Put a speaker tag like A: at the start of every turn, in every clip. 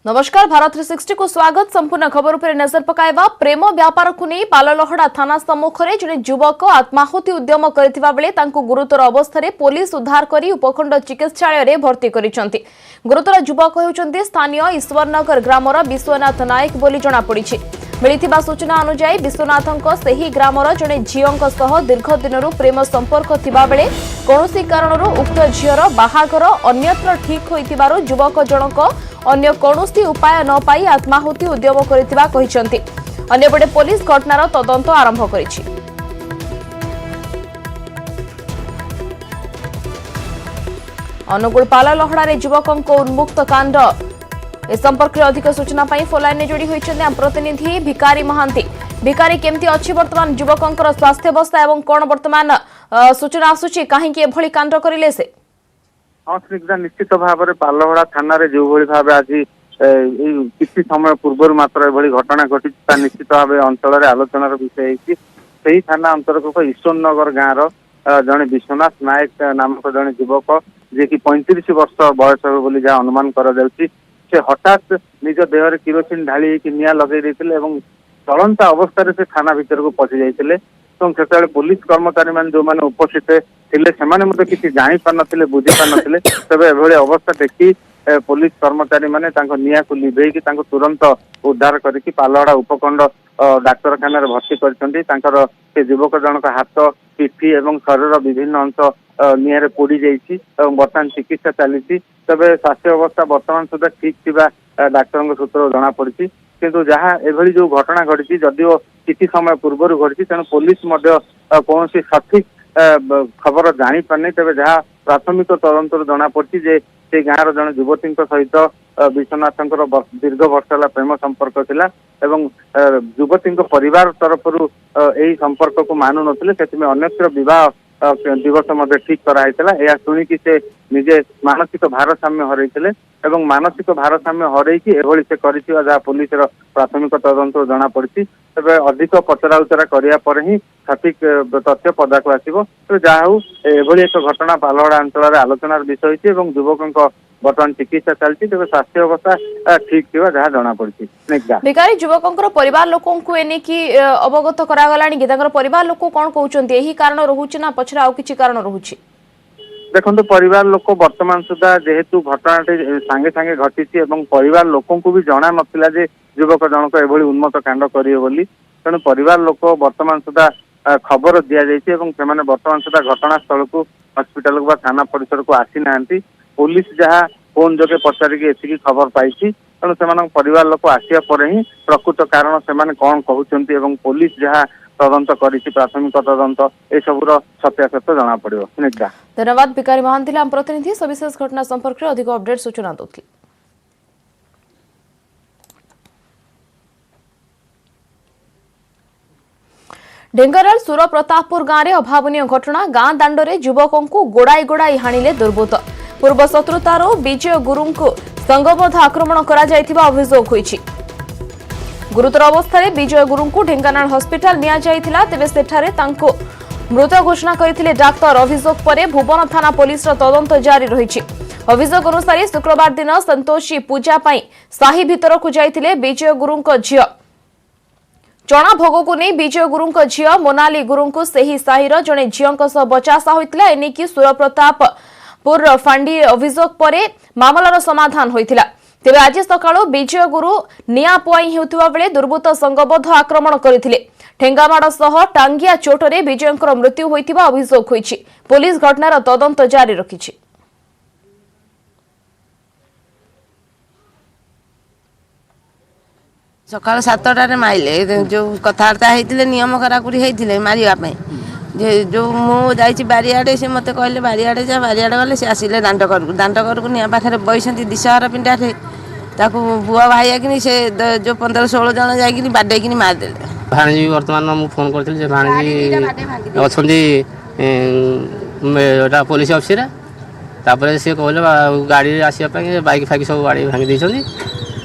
A: नमस्कार भारत 360 को स्वागत। संपूर्ण खबर पर नजर पकाइबा। प्रेम व्यापार को नहीं पाललहड़ा थाना सम्मुख में जड़े युवक आत्माहुति उद्यम करथिबा बेले तांको गुरुतर अवस्था पुलिस उद्धार करी उपखंड चिकित्सालय रे भर्ती करिसंती। गुरुतर युवक होउचंती स्थानीय ईश्वरनगर ग्रामर विश्वनाथ नायक बोली जणा पड़िछि। मिलिथिबा सूचना अनुसार विश्वनाथंक सही ग्रामर जड़े झीओंक सह दीर्घ दिनरु प्रेम संपर्क थिबा बेले कोनोसी कारणरु उक्त झीओर बाहागर अन्यत्र ठीक होइतिबारु युवक जनक अन्य कोनोसी उपाय न पाई आत्माहुति उद्यम करिथिबा कहिसंती। अन्यपटे पुलिस घटनार तदंत आरंभ करिछि। अनुगुल पाललहड़ा रे युवकों को उन्मुक्त कांड ए संपर्क में अधिक सूचना पाई फोनलाइन में जोड़ी होइछन्ते आम प्रतिनिधि भिकारी महांती। भिकारी केमती अछि वर्तमान युवकों स्वास्थ्य अवस्था एवं कोन वर्तमान सूचना आसुछि काहेकि एभली कांड करिले से?
B: हाँ स्निग्धा, निश्चित भाव में पाललहड़ा थाना जो भाव आज किसी समय पूर्व मात्र एभली घटना घटी निश्चित भाव अंचल आलोचनार विषय है। थाना अंतर्गत ईश्वरनगर गाँव जड़े विश्वनाथ नायक नामक जड़े युवक जे कि 35 वर्ष बयस हे जहाँ अनुमान से हठात निज देह किरोसिन ढाली निआ लगे चलंता अवस्था से थाना भीतर को पशि जाते से पुलिस कर्मचारी मान जो मैंने उपस्थित थे से किसी जानी पार नथिले बुझी पार नथिले तबे एभली अवस्था देखी पुलिस कर्मचारी माने निआ को लिभेई तुरंत उद्धार करके पालहड़ा उपखंड डाक्तरखाना भर्ती कर युवक जनक हाथ पिठी और शरीर विभिन्न अंश निआरे पोड़ी जाइए बर्तमान चिकित्सा चली तबे स्वास्थ्य अवस्था बर्तमान सुधा ठीक थिबा डाक्तर सूत्र जना पड़ी किंतु जहाँ एभली जो घटना घटी जदिओ किसी समय पूर्व घटी तेणु पुलिस कौन सठिक खबर जानी पारनी तेज जहाँ प्राथमिक तदंत जना पड़ी से गाँव जन युवती सहित विश्वनाथ दीर्घ वर्ष है प्रेम संपर्क थिला एवं युवती परिवार तरफ यही संपर्क को मानु नथिले सेतिमे अन्यत्र विवाह दिवस ठीक कराई शुणिकी से निजे मानसिक भारसाम्य हरई एवं मानसिक भारसाम्य हरईकी एभली से करिथिबा जहाँ पुलिस प्राथमिक तदंत जना पड़ी तबे अधिक पचरा उचरा करिया पर ही सठिक तथ्य पदाक आसिबो। तो जहाँ हूँ एभली एक घटना पालहड़ा अंचल आलोचनार विषय एवं युवकों बर्तमान चिकित्सा चलती तेज स्वास्थ्य अवस्था ठीक थी जहाँ जना पड़ी।
A: भिकारी युवकों परिवार लोकों को एनेकी अवगत करागलानी कि परिवार लोक कौन कहते यही कारण रोचे ना पछरे आउ किछि कारण रोचे?
B: देखो परिवार लोक वर्तमान सुधा जेहेतु घटना सांगे सांगे घटी परिवार लोकों को भी जना नथिला जे युवक जनक एभली उन्मत्त कांड करिवे बोली तेणु परिवार लोक वर्तमान सुधा खबर दि जाइए वर्तमान सुधा घटनास्थल को हॉस्पिटल को थाना परिसर को आसी नांती पुलिस जहाँ फोन जोगे पचारिक एति खबर पाई तेणु से परिवार लोक आसिया पर ही प्रकृत कारण से कौन कहते पुलिस जहाँ तदंत करी प्राथमिक तदंत ए सबूर सत्यासत्य जना पड़ो।
A: धन्यवाद भिकारी महांती आम प्रतिनिधि सविशेष घटना संपर्क में अधिक अपडेट सूचना दौले। ढेंकानाल सुर प्रतापपुर गाँव में अभावन घटना गाँ दांडे युवकों को गोड़ाई गोड़ाई हाणिले दुर्बृत्त। पूर्व शत्रुतार विजय गुरु को संगबद्ध आक्रमण करा जायथिबा अभियोग होईछि। गुरुतर अवस्था विजय गुरु को ढेंकानाल हॉस्पिटल निया जायथिला तेबे सेठारे तांको मृत घोषणा करथिले डाक्टर। अभियोग परे भुवन थाना पुलिस तदंत जारी रहिछि। अभियोग अनुसार शुक्रवार दिन संतोषी पूजा पाई साही भितर को जायथिले विजय गुरु को झियो। चना भोग को नहीं विजय गुरु को झियो मोनाली गुरु को सही साहिर जड़े झीओं सह बचासा होइतिला एनेकी सुर प्रतापपुर फांडी अभियोग परे मामलार समाधान होइतिला। तेबे आज सकाळो विजय गुरु निया पुआई हेउथिबा बेले दुर्बृत्त संगबद्ध आक्रमण करथिले। ठेंगामाड़ सह टांगिया चोटरे विजयंकर मृत्यु होइतिबा अभियोग होइछि। पुलिस घटनार तदंत जारी रखिछि।
C: सकाल 7टार माइले जो कथबार्ता होते नियम कराकुरी होते मारे जो मुझे बारियाड़े से मत कहले बारियाड़े जा बारियाड़े गले से आसिले दांडकर को निया पाखे बही दिशहर पिंडारे बुआ भाई कि से जो 15-16 जन जाकि बाडे मारिदे।
D: भाणी बर्तमान मुझे फोन करी भाणी अच्छा पुलिस अफिसर तापर सी कहले गाड़ी आसवाई बैक फाइक सब गाड़ी भांगी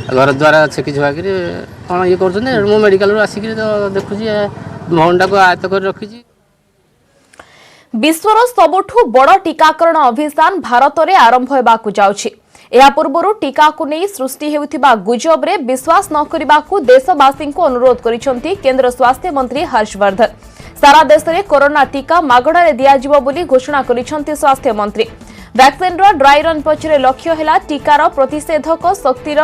D: घर द्वारा छेकी छुआक कौन ये कर मेडिकल आसिक देखुची भवनटा को आयत्त कर रखी।
A: विश्वर सबुठु बड़ टीकाकरण अभियान भारत में आरंभ होबाकु जाउछि। ଏହା ପୂର୍ବରୁ ଟିକାକୁ ନେଇ ସୃଷ୍ଟି ହେଉଥିବା ଗୁଜବରେ ବିଶ୍ୱାସ ନ କରିବାକୁ ଦେଶବାସୀଙ୍କୁ ଅନୁରୋଧ କରିଛନ୍ତି କେନ୍ଦ୍ର ସ୍ୱାସ୍ଥ୍ୟ ମନ୍ତ୍ରୀ ହର୍ଷବର୍ଦ୍ଧନ। ସାରା ଦେଶରେ କରୋନା ଟିକା ମାଗଣାରେ ଦିଆଯିବ ବୋଲି ଘୋଷଣା କରିଛନ୍ତି ସ୍ୱାସ୍ଥ୍ୟ ମନ୍ତ୍ରୀ। ଭ୍ୟାକ୍ସିନର ଡ୍ରାଇ ରନ୍ ପଛରେ ଲକ୍ଷ୍ୟ ହେଲା ଟିକାର ପ୍ରତିଷେଧକ ଶକ୍ତିର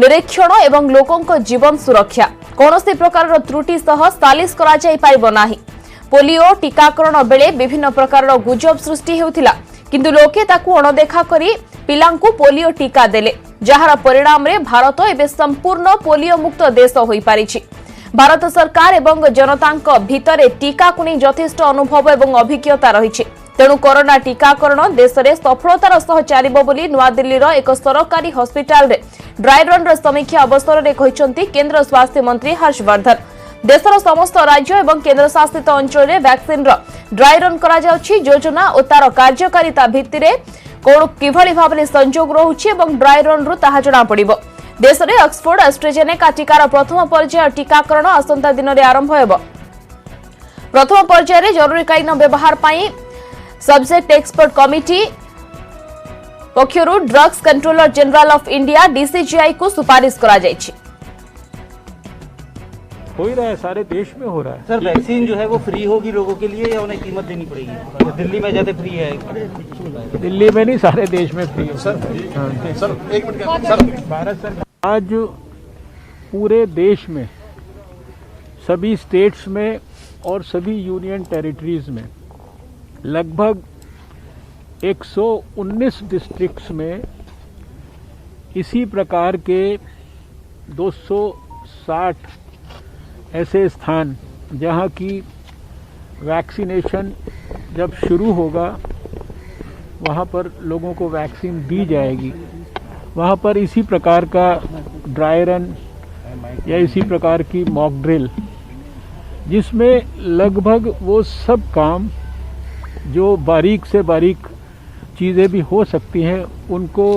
A: ନିରୀକ୍ଷଣ ଏବଂ ଲୋକଙ୍କ ଜୀବନ ସୁରକ୍ଷା। କୌଣସି ପ୍ରକାରର ତ୍ରୁଟି ସହ ସାଲିସ କରାଯାଇ ପାରିବ ନାହିଁ। ପୋଲିଓ ଟିକାକରଣ ବେଳେ ବିଭିନ୍ନ ପ୍ରକାରର ଗୁଜବ ସୃଷ୍ଟି ହେଉଥିଲା, କିନ୍ତୁ ଲୋକେ ତାକୁ ଅଣଦେଖା କରି ପିଲାଙ୍କୁ ପୋଲିଓ ଟିକା ଦେଲେ, ଯାହାର ପରିଣାମରେ ଭାରତ ଏବେ ସମ୍ପୂର୍ଣ୍ଣ ପୋଲିଓ ମୁକ୍ତ ଦେଶ ହୋଇପାରିଛି। ଭାରତ ସରକାର ଏବଂ ଜନତାଙ୍କ ଭିତରେ ଟିକାକୁ ନେଇ ଯଥେଷ୍ଟ ଅନୁଭବ ଏବଂ ଅଭିଜ୍ଞତା ରହିଛି। ତେଣୁ କରୋନା ଟିକାକରଣ ଦେଶରେ ସଫଳତାର ସହ ଚାଲିବ ବୋଲି ନୂଆଦିଲ୍ଲୀର ଏକ ସରକାରୀ ହସ୍ପିଟାଲରେ ଡ୍ରାଇ ରନ୍ର ସମୀକ୍ଷା ଅବସରରେ କହିଛନ୍ତି କେନ୍ଦ୍ର ସ୍ୱାସ୍ଥ୍ୟ ମନ୍ତ୍ରୀ ହର୍ଷବର୍ଦ୍ଧନ। ଦେଶର ସମସ୍ତ ରାଜ୍ୟ ଏବଂ କେନ୍ଦ୍ରଶାସିତ ଅଞ୍ଚଳରେ ଭ୍ୟାକ୍ସିନର ଡ୍ରାଇ ରନ୍ କରାଯାଉଛି। ଯୋଜନା ଓ ତାର କାର୍ଯ୍ୟକାରିତା ଭିତ୍ତିରେ କିଭଳି ଭାବରେ ସଂଯୋଗ ରହୁଛି ଏବଂ ଡ୍ରାଇ ରନ୍ରୁ ତାହା ଜଣାପଡ଼ିବ। ଦେଶରେ ଅକ୍ସଫୋର୍ଡ ଆଷ୍ଟ୍ରାଜେନେକା ଟିକାର ପ୍ରଥମ ପର୍ଯ୍ୟାୟ ଟିକାକରଣ ଆସନ୍ତା ଦିନରେ ଆରମ୍ଭ ହେବ। ପ୍ରଥମ ପର୍ଯ୍ୟାୟରେ ଜରୁରୀକାଳୀନ ବ୍ୟବହାର ପାଇଁ ସବଜେକ୍ଟ ଏକ୍ସପର୍ଟ କମିଟି पक्षरु drugs controller general of India DCGI को सुपारिश करा जायछि।
E: हो ही रहा है, सारे देश में हो रहा है।
F: सर वैक्सीन जो है वो फ्री होगी लोगों के लिए या उन्हें कीमत देनी पड़ेगी? दिल्ली में ज्यादा फ्री है।
E: दिल्ली में नहीं, सारे देश में फ्री है। सर एक मिनट सर, भारत सरकार आज पूरे देश में सभी स्टेट्स में और सभी यूनियन टेरिटरीज में लगभग 119 डिस्ट्रिक्ट्स में इसी प्रकार के 260 ऐसे स्थान जहां की वैक्सीनेशन जब शुरू होगा वहां पर लोगों को वैक्सीन दी जाएगी। वहां पर इसी प्रकार का ड्राई रन या इसी प्रकार की मॉक ड्रिल, जिसमें लगभग वो सब काम जो बारीक से बारीक चीज़ें भी हो सकती हैं उनको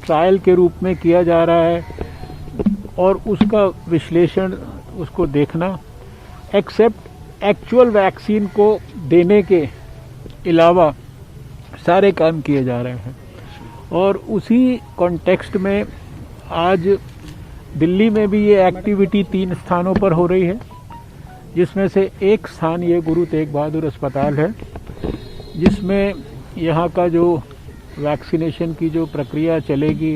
E: ट्रायल के रूप में किया जा रहा है और उसका विश्लेषण, उसको देखना, एक्सेप्ट एक्चुअल वैक्सीन को देने के अलावा सारे काम किए जा रहे हैं। और उसी कॉन्टेक्स्ट में आज दिल्ली में भी ये एक्टिविटी 3 स्थानों पर हो रही है, जिसमें से एक स्थान ये गुरु तेग बहादुर अस्पताल है, जिसमें यहाँ का जो वैक्सीनेशन की जो प्रक्रिया चलेगी,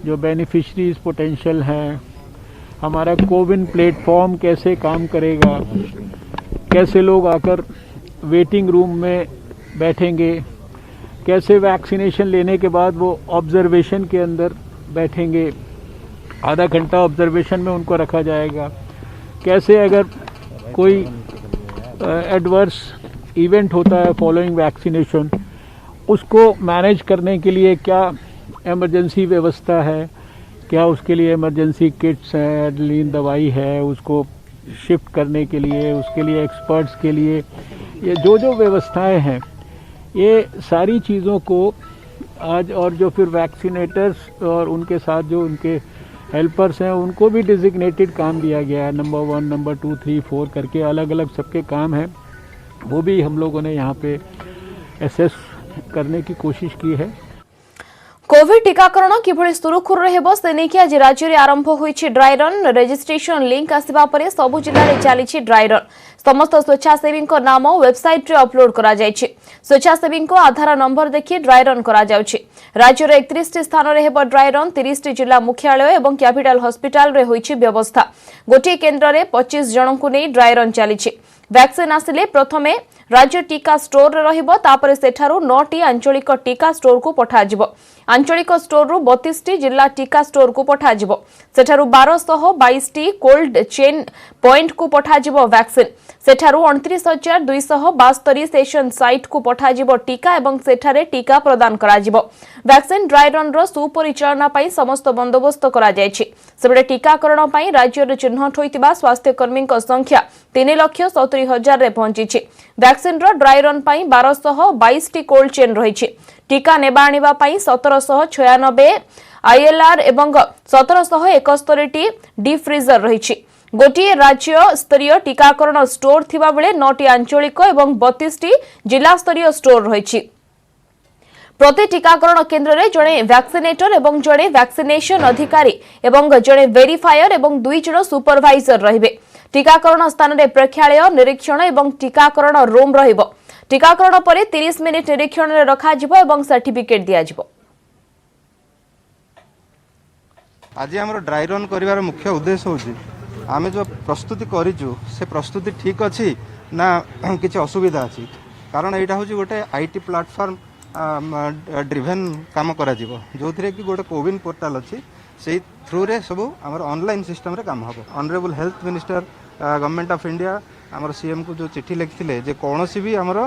E: जो बेनिफिशरीज पोटेंशियल हैं, हमारा कोविन प्लेटफॉर्म कैसे काम करेगा, कैसे लोग आकर वेटिंग रूम में बैठेंगे, कैसे वैक्सीनेशन लेने के बाद वो ऑब्जर्वेशन के अंदर बैठेंगे, आधा घंटा ऑब्जर्वेशन में उनको रखा जाएगा, कैसे अगर कोई एडवर्स इवेंट होता है फॉलोइंग वैक्सीनेशन, उसको मैनेज करने के लिए क्या इमरजेंसी व्यवस्था है, क्या उसके लिए इमरजेंसी किट्स हैं, एड्रेनलिन दवाई है, उसको शिफ्ट करने के लिए, उसके लिए एक्सपर्ट्स के लिए ये जो व्यवस्थाएं हैं, ये सारी चीज़ों को आज, और जो फिर वैक्सीनेटर्स और उनके साथ जो उनके हेल्पर्स हैं उनको भी डिजिग्नेटेड काम दिया गया है। नंबर 1, नंबर 2, 3, 4 करके अलग अलग सबके काम हैं, वो भी हम लोगों ने यहाँ पे एसेस करने की कोशिश की है।
A: कोविड टीकाकरण किभଳି सुरुखुरु रहबो से नेकी आज राज्य रे आरंभ होईछि ड्राई रन। रजिस्ट्रेशन लिंक आसिबा परे सबु जिल्ला रे चालिछि ड्राई रन। समस्त स्वेच्छासेवी नाम वेबसाइट रे अपलोड करा जायछि। स्वेच्छासेवी आधार नंबर देखि ड्राई रन करा जाउछि। राज्य रे 31 स्थान रे हेबो ड्राई रन। 30 जिला मुख्यालय एवं कैपिटल हॉस्पिटल रे होईछि व्यवस्था। गोटे केन्द्र रे 25 जनकु नै ड्राई रन चालिछि। वैक्सीन आसिले प्रथमे राज्य टीका स्टोर रे रहिबो, तापरे सेठारु 9टी आंचलिक टीका स्टोर को पठा जिवो। आंचलिक स्टोर रु 32टी जिला टीका स्टोर को पठा जिवो। सेठारु 1222टी कोल्ड चेन पॉइंट को पठा जिवो वैक्सीन। सेठारु 29,272 सेशन साइट को पठा जिवो टीका एवं सेठारे टीका प्रदान करा जिवो। वैक्सीन ड्राई रन रो सुपरिचालना पई समस्त बंदोबस्त करा जायछि। सेबडे टीकाकरण पई राज्य रे चिन्हट होइतिबा स्वास्थ्य कर्मी संख्या 3,70,000 रे पहुंचीछि। वैक्सीन रो ड्राई रन पई 1222टी कोल्ड चेन रहिछि। टीका नेबा आनिबा पई 1796 आईएलआर एवं 1771टी डी फ्रीजर रहिछि। गोटिए राज्य स्तरीय टीकाकरण स्टोर थिबा बेले 9टी आंचलिक एवं 32टी जिला स्तरीय स्टोर रहिछि। प्रति टीकाकरण केन्द्र में जड़े वैक्सीनेटर एवं जड़े वैक्सीनेशन अधिकारी एवं जड़े वेरीफायर एवं 2 जण सुपरवाइजर रहिबे। टीकाकरण स्थान में प्रेक्षालय निरीक्षण एवं टीकाकरण रूम रहिबो। टीकाकरण पर 30 मिनिट निरीक्षण में रखाजिबो एवं सर्टिफिकेट दियाजिबो।
G: आज आम ड्राई रन कर मुख्य उद्देश्य हूँ आम जो प्रस्तुति करूँ से प्रस्तुति ठीक अच्छी ना किसी असुविधा अच्छी कारण यहाँ हूँ गोटे आईटी प्लाटफॉर्म ड्रिवेन काम करा जो थी कि गोटे कोविन पोर्टाल अच्छी से थ्रू रे सब आम ऑनलाइन सिस्टम रे काम हम honourable health minister government of India आम सीएम को जो चिठी लिखिले जे कौन भी आमर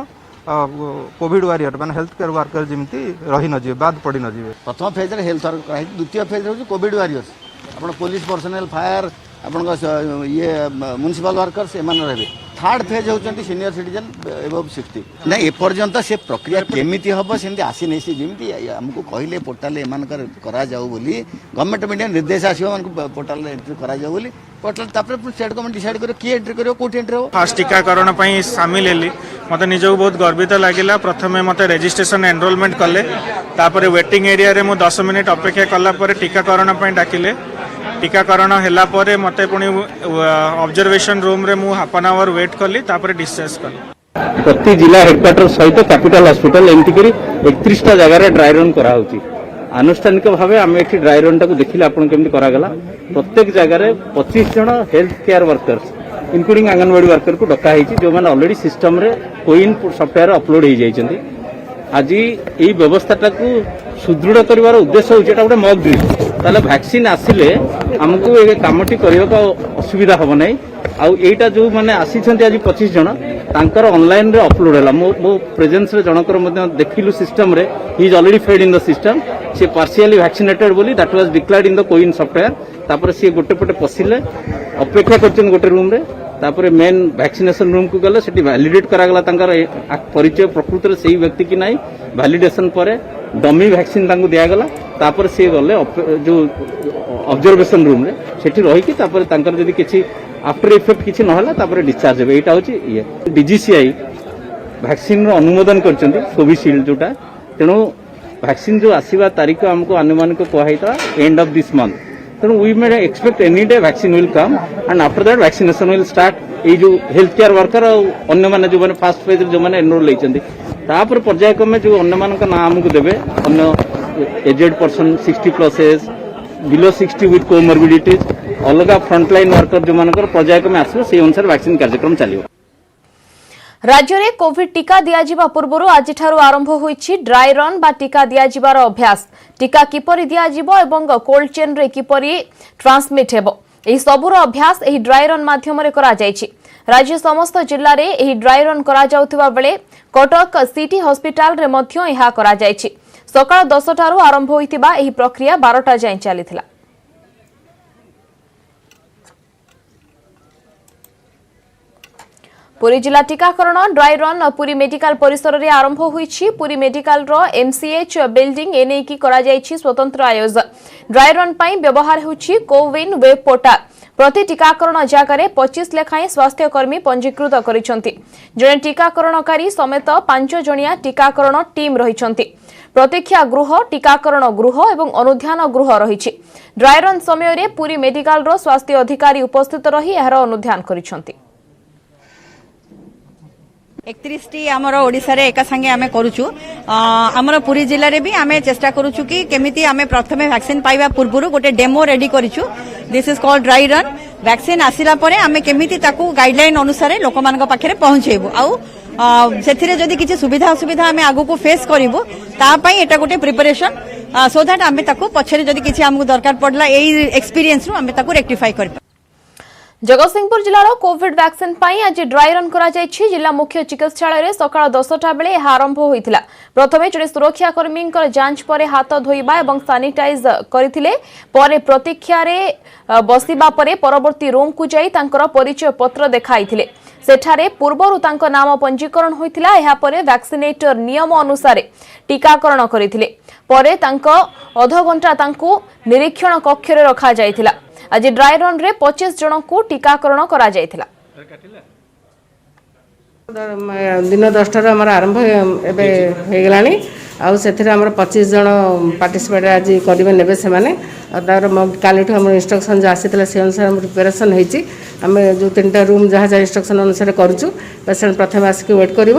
G: कोविड वारियर मान हेल्थ केयर वर्कर जमी रही नजे बाद पड़ नजे
H: प्रथम फेज हेल्थ वर्कर कराई द्वितीय फेज हूँ कोविड वारियर्स आप पुलिस पर्सनल फायर आप ये म्युनिसिपल वर्कर से रहे थर्ड फेज होती सीनियर सिटीजन एबव 60 ना एपर्यंत से प्रक्रिया केमिति हम से आसी नहीं सी जमी आमको कहले पोर्टाल एम करा गवर्नमेंट मीडिया निर्देश आसो पोर्टाल एंट्री करा पोर्टाल स्टेट गवर्नमेंट डिसाइड कर किए एंट्री कर कोठी एंट्री हो
I: फास्ट टीकाकरण सामिल हेली मत निजक बहुत गर्वित लगे प्रथम मत रेजिस्ट्रेशन एनरोलमेंट कले तापर वेटिंग एरिया रे मु 10 मिनिट अपेक्षा कला टीकाकरण डाकिले टीकाकरण हैला परे मते पुणी ऑब्जर्वेशन रूम रे मु हाफ एन आवर वेट कली तापर डिस्चार्ज कली।
J: प्रति जिला हेडक्वार्टर सहित कैपिटल हॉस्पिटल एमती करी 31 जगह ड्राई रन करा होची। आनुष्ठानिक भाव आम ये ड्राई रन टाक देखिले आपन केमती करागला प्रत्येक जगह 25 जन health care workers including anganwadi worker को डका होती जो मैंने ऑलरेडी सिस्टम रे कोइन सॉफ्टवेयर अपलोड हो जाइछन्ती। आज ये व्यवस्था को सुदृढ़ कर उद्देश्य होता गोटे मॉक ड्रिल ताले वैक्सीन आसिले आमको ये कामटी करने असुविधा हम ना आईटा जो मैंने आसी आज 25 जन तांकर ऑनलाइन रे अपलोड है मो प्रेजेंस रे जनकर देखिलु सिस्टम रे ही is already fed in the system से पार्शियली वैक्सीनेटेड बोली that was declared in the CoWIN software तापर सी गोटे पटे पसिले अपेक्षा करछन गोटे रूम रे तापर मेन वैक्सीनेशन रूम को गले सेठी वैलिडेट करागला तांकर परिचय प्रकृत रे सही व्यक्ति की नाही वैलिडेशन परे डमी वैक्सीन तांको दिया गला तापर सी गले जो ऑब्जर्वेशन रूम रे सेठी रही कि तापर तांकर जदी किछि आफ्टर इफेक्ट किछि नहला तापर डिस्चार्ज हेबे एटा होछि ये डीजीसीआई वैक्सीन रो अनुमोदन करचंती कोविशील्ड जोटा तेणु वैक्सीन जो आसीबा तारीख हमको अनुमानिक कहैता एंड ऑफ दिस मंथ तेणु we may expect any day vaccine will come and after that vaccination will start ये जो हेल्थ केयर वर्कर और अन्य माने जो माने फास्ट फेज जो माने एनरोल लेचंती तापर पर्यायक्रमे जो अन्य मानक नाम हमको देबे अन्य aged person 60+ age below 60 with comorbidities अलग फ्रंटलाइन वर्कर जो मानकर पर्यायक्रमे आसो से अनुसार वैक्सीन कार्यक्रम चलियो।
A: राज्य में कोविड टीका दियाजिबा पूर्वरु आज आरंभ होईछि ड्राई रन बा टीका दियाजिबार अभ्यास। टीका किपरि दियाजिबो एवं कोल्ड चेन रे किपरि ट्रांसमिट हेबो एही सबुर अभ्यास एही ड्राई रन माध्यम रे करा जायछि। राज्य समस्त जिल्ला रे एही ड्राई रन करा जाउथिबा बेले कटक सिटी हॉस्पिटल रे मध्य एहा करा जायछि। सकाळ 10 टारु आरंभ होइतिबा एही प्रक्रिया 12टा जाय चलिथिला। पुरी जिला टीकाकरण ड्राई रन पुरी मेडिकल परिसर रे आरंभ होईछि। पुरी मेडिकल रो एमसीएच बिल्डिंग एने की करा जायछि स्वतंत्र आयोजन। ड्राई रन पई व्यवहार होईछि कोविन वेब पोर्टल। प्रति टीकाकरण जगह 25 लेखाएं स्वास्थ्यकर्मी पंजीकृत करिसंती। जणे टीकाकरणकारी समेत 5 जणिया टीकाकरण टीम रहिसंती। प्रतीक्षा गृह टीकाकरण गृह एवं अनुध्यान गृह रहिछि। ड्राई रन समय रे पुरी मेडिकल रो स्वास्थ्य अधिकारी उपस्थित रही एहार अनुध्यान करिसंती।
K: 31 टी आमर ओडिसा रे एका संगे आमे करूछु। आमर पुरी जिल्ला रे भी आमे चेष्टा करूछु कि केमिति आमे प्रथमे वैक्सीन पाइबा पूर्वरु गोटे डेमो रेडी करिछु। This is called dry run. Vaccine आसिला परे आमे केमिति ताकू गाइडलाइन अनुसार लोकमानक पाखरे पहुंचेबो आउ सेथिरे जदि किछि सुविधा असुविधा आमे आगु को फेस करिवो ता पई एटा गोटे प्रिपरेशन सो दैट आमे ताकू पछरे जदि किछि हमकु दरकार पडला एई एक्सपीरियंस रु आमे ताकू रेक्टिफाई करबा।
A: जगतसिंहपुर जिलार कोविड वैक्सीन पाई आज ड्राई रन करा जायछि। जिला मुख्य चिकित्सालय रे सकाळ 10टा बेले यह आरंभ होइतिला। प्रथमे जड़े सुरक्षाकर्मी जांच परे हाथ धोइबा एवं सैनिटाइज करथिले परे प्रतीक्षा रे बसिबा परे परवर्ती रूम को जाई तांकर परिचय पत्र देखाइथिले। सेठारे पूर्वरु तांको नाम पंजीकरण होइतिला। एहा परे वैक्सीनेटर नियम अनुसार टीकाकरण करथिले। परे तांको आधा घंटा तांको निरीक्षण कक्ष रे रखा जायतिला। आज ड्राई रन रे 25 जन को टीकाकरण करा जायतिला।
C: दिन 10 आरंभ एबे हे गलानी आउ से 25 जन पार्टिसिपेट आज करेंगे नेबे से काली आम इंस्ट्रक्शन जो आसी से अनुसार प्रिपेरेसन होती आम जो 3टा रूम जहाँ जहाँ इंस्ट्रक्शन अनुसार करुँ पेसेंट प्रथम आसिक वेट कर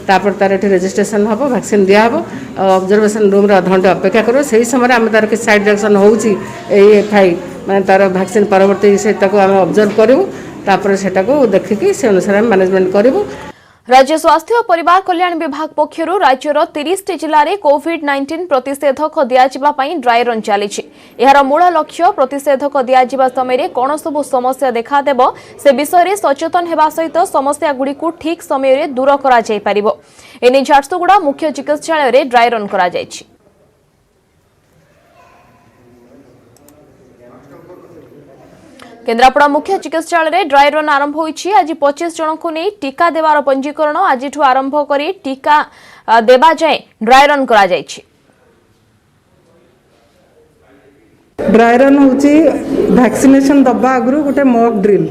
C: तार ये रेजिस्ट्रेशन हम वैक्सीन दिहब ऑब्जर्वेशन रूम अध घंटे अपेक्षा करूँ से समय आम तार कि साइड रिएक्शन होई मैं तार वैक्सीन परवर्ती से आम ऑब्जर्व करूँ तापर से देखिकी से अनुसार मैनेजमेंट करूँ।
A: राज्य स्वास्थ्य और परिवार कल्याण विभाग पक्षर राज्यर 30 जिले में कोविड-19 प्रतिषेधक दियाजिबा पई ड्राई रन चली। यार मूल लक्ष्य प्रतिषेधक दियाजिबा समय कौन सबु समस्या देखादेव से विषय सचेतन हेबा सहित समस्या गुड़िक ठीक समय दूर करा जाय परिबो। एने झारसुगुड़ा मुख्य चिकित्सालय रे ड्राई रन करा जायछि। केन्द्रापड़ा मुख्य चिकित्सालय ड्राई रन आरंभ होईछि। आज 25 जन को नहीं टीका देवार पंजीकरण आज आरंभ करी टीका देवा जाए ड्राई रन करा जायछि।
L: ड्राई रन होची वैक्सीनेशन दबा आगु गोटे मॉक ड्रिल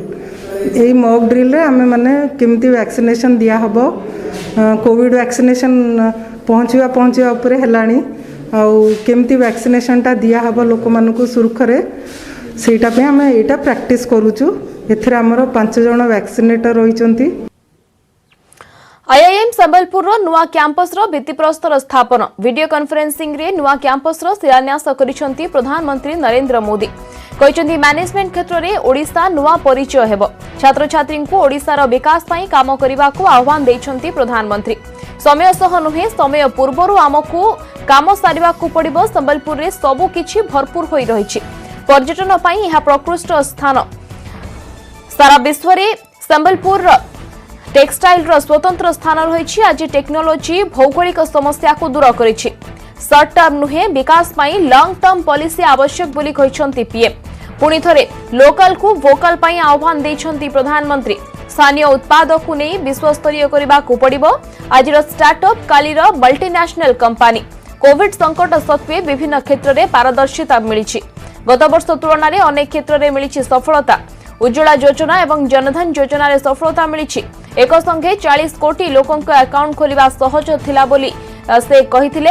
L: यही मॉक ड्रिल रे आमे माने केमती वैक्सीनेशन दिया हबो कोविड वैक्सीनेशन पहुंचवा उपरे हेलानी आउ केमती वैक्सीनेशन टा दिया हबो लोक मानकु सुरखरे सेटा पे आमे एटा प्रैक्टिस करूचु। एथरे हमर 5 जण वैक्सीनेटर रहिचंती।
A: आईआईएम संबलपुर नुआ कैंपस भित्तिप्रस्तर स्थापन वीडियो कॉन्फ्रेंसिंग रे नुआ कैंपस शिलान्यास करिसेंती प्रधानमंत्री नरेंद्र मोदी। कहते मैनेजमेंट क्षेत्र में ओडिशा नुआ परिचय हेब। छात्र छात्री को ओडिशार विकास पई काम करने को आह्वान देइछंती प्रधानमंत्री। समय सह नुहे समय पूर्वर आमको काम सारिबा को पड़िबो। संबलपुर रे सबु किछि भरपूर होई रहिछि। पर्यटन पई यह प्रकृष्ट स्थान। सारा विश्व रे संबलपुर टेक्सटाइल स्वतंत्र स्थान रही। आज टेक्नोलोजी भौगोलिक समस्या को दूर करिछि। सर्ट टर्म नुहे विकास पई लॉन्ग टर्म पॉलिसी आवश्यक बोली कहिसंती पीएम। पुणी थरे लोकल को वोकल पई आह्वान देइछंती प्रधानमंत्री। स्थानीय उत्पाद को नहीं विश्वस्तरीय करबा को पड़िबो। आज स्टार्टअप कालीर मल्टीनेशनल कंपनी कोविड संकट सत्वे विभिन्न क्षेत्र में पारदर्शिता मिली। गत वर्ष तुलन में अनेक क्षेत्र में मिली सफलता। उज्ज्वला योजना एवं जनधन योजना रे सफलता मिली। एक संगे 40 कोटी लोकों अकाउंट खोलिबा सहज थिला बोली से कहिथिले।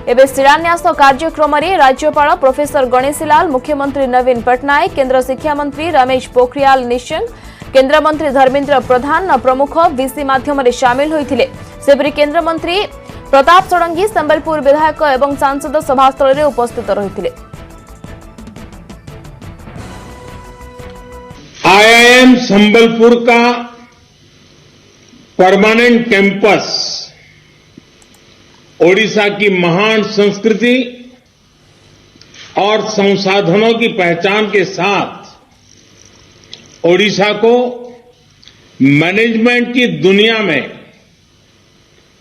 A: एबे शिलान्यास कार्यक्रम में राज्यपाल प्रोफेसर गणेशीलाल, मुख्यमंत्री नवीन पटनायक, केंद्र शिक्षा मंत्री रमेश पोखरियाल निशंक, केंद्र मंत्री धर्मेंद्र प्रधान प्रमुख वीसी माध्यम शामिल होइथिले। सेपरि केंद्र मंत्री प्रताप षडंगी, संबलपुर विधायक एवं सांसद सभास्थल में उपस्थित रहिथिले।
M: आईआईएम संबलपुर का परमानेंट कैंपस ओडिशा की महान संस्कृति और संसाधनों की पहचान के साथ ओडिशा को मैनेजमेंट की दुनिया में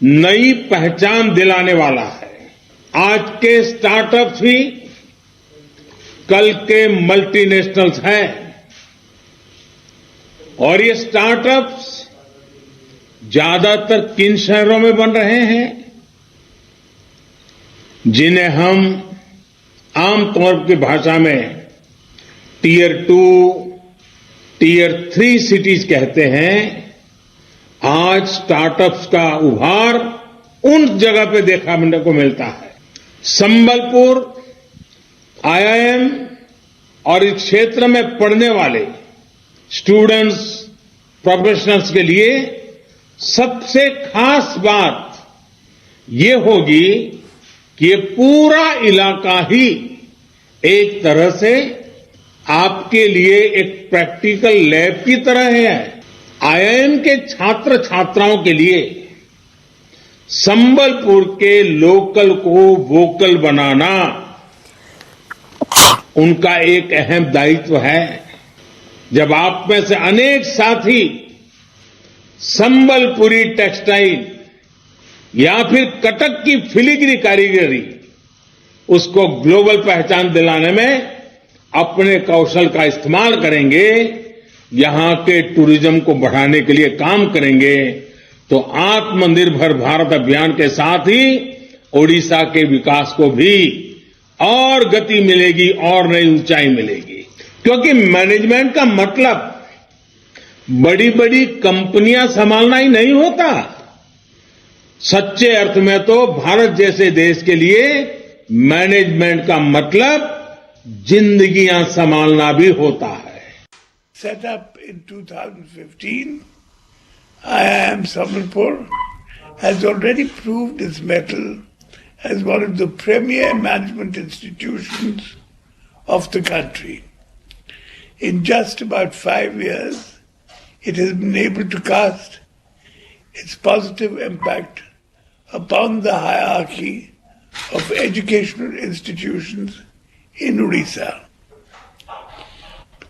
M: नई पहचान दिलाने वाला है। आज के स्टार्टअप्स भी कल के मल्टीनेशनल्स हैं और ये स्टार्टअप्स ज्यादातर किन शहरों में बन रहे हैं जिन्हें हम आमतौर की भाषा में टीयर 2, टीयर 3 सिटीज कहते हैं। आज स्टार्टअप्स का उभार उन जगह पे देखने को मिलता है। संबलपुर आईआईएम और इस क्षेत्र में पढ़ने वाले स्टूडेंट्स, प्रोफेशनल्स के लिए सबसे खास बात ये होगी कि ये पूरा इलाका ही एक तरह से आपके लिए एक प्रैक्टिकल लैब की तरह है। आईआईएम के छात्र छात्राओं के लिए संबलपुर के लोकल को वोकल बनाना उनका एक अहम दायित्व है। जब आप में से अनेक साथी संबलपुरी टेक्सटाइल या फिर कटक की फिलीग्री कारीगरी उसको ग्लोबल पहचान दिलाने में अपने कौशल का इस्तेमाल करेंगे, यहां के टूरिज्म को बढ़ाने के लिए काम करेंगे, तो आत्मनिर्भर भारत अभियान के साथ ही ओडिशा के विकास को भी और गति मिलेगी और नई ऊंचाई मिलेगी। क्योंकि मैनेजमेंट का मतलब बड़ी बड़ी कंपनियां संभालना ही नहीं होता। सच्चे अर्थ में तो भारत जैसे देश के लिए मैनेजमेंट का मतलब जिंदगियां संभालना भी होता है।
N: Set up in 2015, IIM Sambalpur has already proved its mettle as one of the premier management institutions of the country. In just about 5 years, it has been able to cast its positive impact upon the hierarchy of educational institutions in Odisha.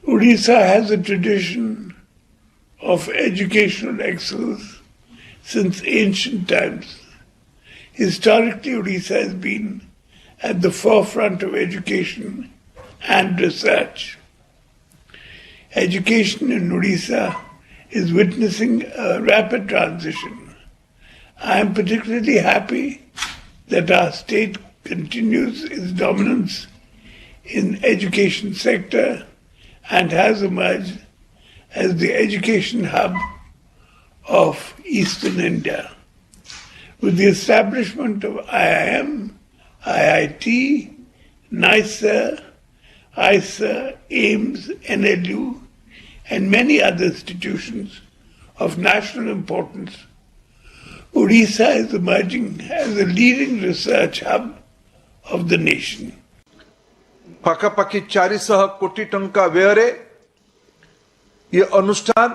N: Odisha has a tradition of educational excellence since ancient times. Historically, Odisha has been at the forefront of education and research. Education in Odisha is witnessing a rapid transition. I am particularly happy that our state continues its dominance in education sector and has emerged as the education hub of Eastern India. With the establishment of IIM, IIT, NISA, ISA, AIMS, NLU, and many other institutions of national importance, Odisha is emerging as a leading research hub of the nation.
O: पाखापाखि 400 कोटी टंका व्यय ये अनुष्ठान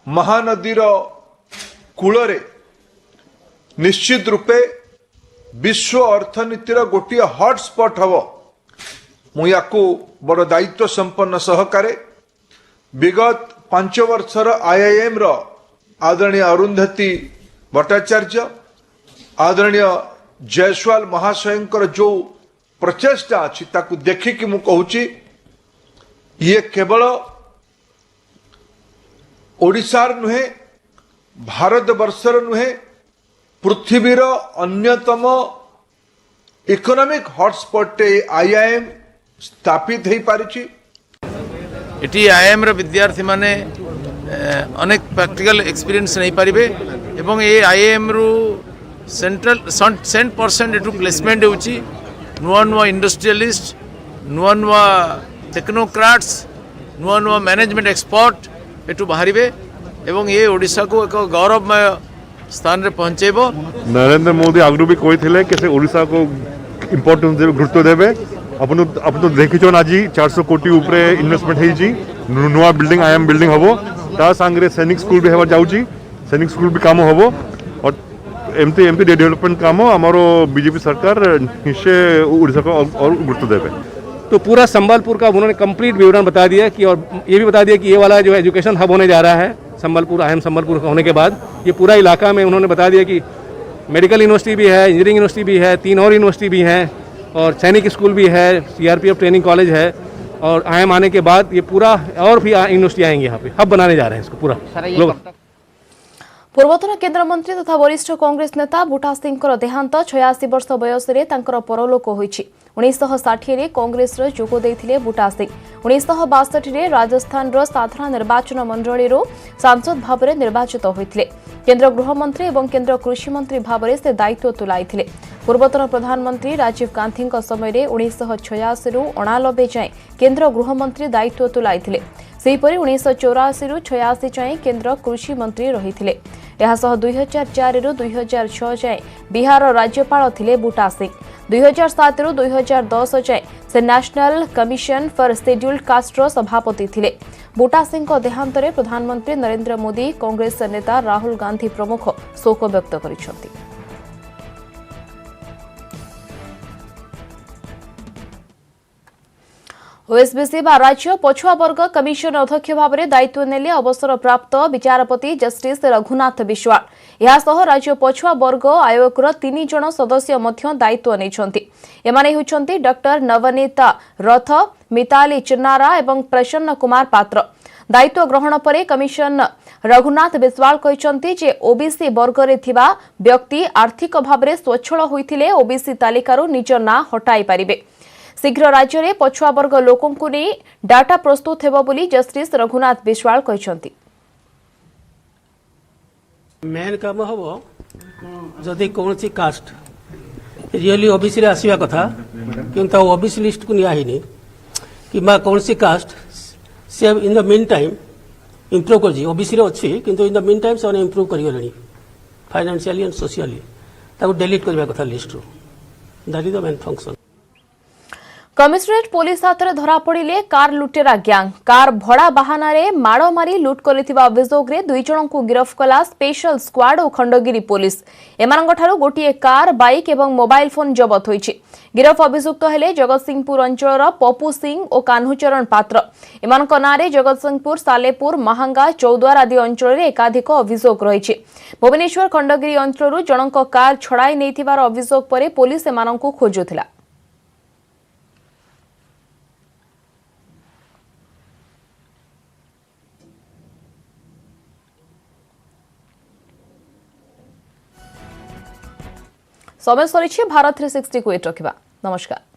O: महानदीर कूलरे निश्चित रूपे विश्व अर्थनीतिर गोटे hotspot हम मुझे बड़ दायित्व संपन्न सहकारे विगत 5 वर्षर IIM रो आदरणीय अरुंधति भट्टाचार्य आदरणीय जयसवाल महाशयंकर जो प्रचेष्टा अच्छी ताकू देखिकी मु कहूची ये केवल ओडिशार नुहे भारत वर्षर नुहे पृथ्वीर अन्यतम इकोनॉमिक हॉटस्पॉट IIM स्थापित हो पारिछि।
P: एटी IIM रो विद्यार्थी माने अनेक प्रैक्टिकल एक्सपीरियंस नहीं पारिबे एवं ये IIM रो सेंट्रल 100% एटू प्लेसमेंट होउची नुआ नुआ इंडस्ट्रियलिस्ट नुआ नुआ टेक्नोक्राट्स नुआ नुआ मैनेजमेंट एक्सपर्ट एटू बाहरिबे एवं ये ओडिशा को एक गौरवमय स्थान रे पहुंचेबो।
Q: नरेंद्र मोदी आगु भी कही कि ओडिशा को इम्पोर्टेंस देवे गुरुत्व देवे अपन तो देखिछन आज 400 कोटी ऊपर इन्वेस्टमेंट होईची नुआ बिल्डिंग IIM बिल्डिंग हबो ता संगे सैनिक स्कूल भी हेबा जाउची सैनिक स्कूल भी काम हबो और एमती डेवलपमेंट काम हमारो बीजेपी सरकार निश्चय ओडिशा को और गुरुत्व देवे।
R: तो पूरा संबलपुर का उन्होंने कंप्लीट विवरण बता दिया कि और ये भी बता दिया कि ये वाला जो एजुकेशन हब होने जा रहा है संबलपुर IIM संबलपुर होने के बाद ये पूरा इलाका में उन्होंने बता दिया कि मेडिकल यूनिवर्सिटी भी है इंजीनियरिंग यूनिवर्सिटी भी है 3 और यूनिवर्सिटी भी हैं और सैनिक स्कूल भी है CRPF ट्रेनिंग कॉलेज है और IIM आने के बाद ये पूरा और भी यूनिवर्सिटी आएंगे यहाँ पे हब बनाने जा रहे हैं इसको पूरा।
A: पूर्वतन केन्द्रमंत्री तथा वरिष्ठ कांग्रेस नेता बुटा सिंह देहांत 86 वर्ष बयस परलोक होइछि। 1960 रे कांग्रेस जोग देथिले बुटा सिंह 1962 रे राजस्थान साधारण निर्वाचन मंडली सांसद भाव में निर्वाचित होइथिले। केन्द्र गृहमंत्री और केन्द्र कृषि मंत्री भाव में से दायित्व तुलाइथिले। पूर्वतन प्रधानमंत्री राजीव गांधी समय 1986 रु 89 जाए केन्द्र गृहमंत्री दायित्व तुलाइथिले। सेहीपरि 1984 रु 86 जाए केन्द्र कृषि मंत्री रहिथिले। एहासह 2004 रु 2006 जाए बिहार राज्यपाल थिले बुटा सिंह। 2007 रु 2010 जाए से national commission for scheduled caste सभापति थिले। बुटा सिंह देहांत रे प्रधानमंत्री नरेंद्र मोदी कांग्रेस नेता राहुल गांधी प्रमुख शोक व्यक्त करिसेंति। ओएसबीसी बा राज्य पछुआ वर्ग कमिशन अध्यक्ष भाव में दायित्व नेले अवसर प्राप्त विचारपति जस्टिस रघुनाथ विश्वाल। यासह राज्य पछुआ वर्ग आयोगर 3 जन सदस्य मध्य दायित्व नेइछंती। एमाने होउछंती डॉक्टर नवनीता रथ, मिताली चिन्नारा एवं प्रसन्न कुमार पात्र। दायित्व ग्रहण पर कमिशन रघुनाथ विश्वाल कहते जे ओबीसी वर्ग रे थिबा व्यक्ति आर्थिक भाव में स्वच्छल होइथिले ओबीसी तालिकारु निज ना हटाई पारिबे। शीघ्र राज्य में पछुआ वर्ग लोकों को नहीं डाटा प्रस्तुत हेबो बोली जस्टिस रघुनाथ विश्वाल कहते।
S: मेन काम हम जदि कौन कास्ट रियली ओबीसी आसवा कथा कि ओबीसी लिस्ट को नियानी कि कौन कास्ट से in the mean time improve कर ओबीसी अच्छी किंतु इन द मीन टाइम से इम्प्रूव कर फाइनेंशियली एंड सोशियली डिलीट करने कथा list that is the main function.
A: Commissionerate police हाथ में धरा पड़े कार लुटेरा ग्यांग कार भड़ा बाहाना रे माड़ मारी लुट करथिबा अभियोग रे 2 जन को गिरफ कला स्पेशल स्क्वाड और खंडगिरी पुलिस एमानंग ठारू गोटिए कार बाइक एवं मोबाइल फोन जबत होईछि। गिरफ अभियुक्त हेले जगतसिंहपुर अंचल पप्पू सिंह और कान्हुचरण पात्र एमानक नारे जगतसिंहपुर सालेपुर महांगा चौद्वार आदि अंचल रे एकाधिक अभियोग रहिछि। भुवनेश्वर खंडगिरी अंचल जनक कार छड़ाई नेथिबार अभियोग परे पुलिस एमानंकु खोजुथिला। समय सरी भारत 360 को एट रखा। नमस्कार।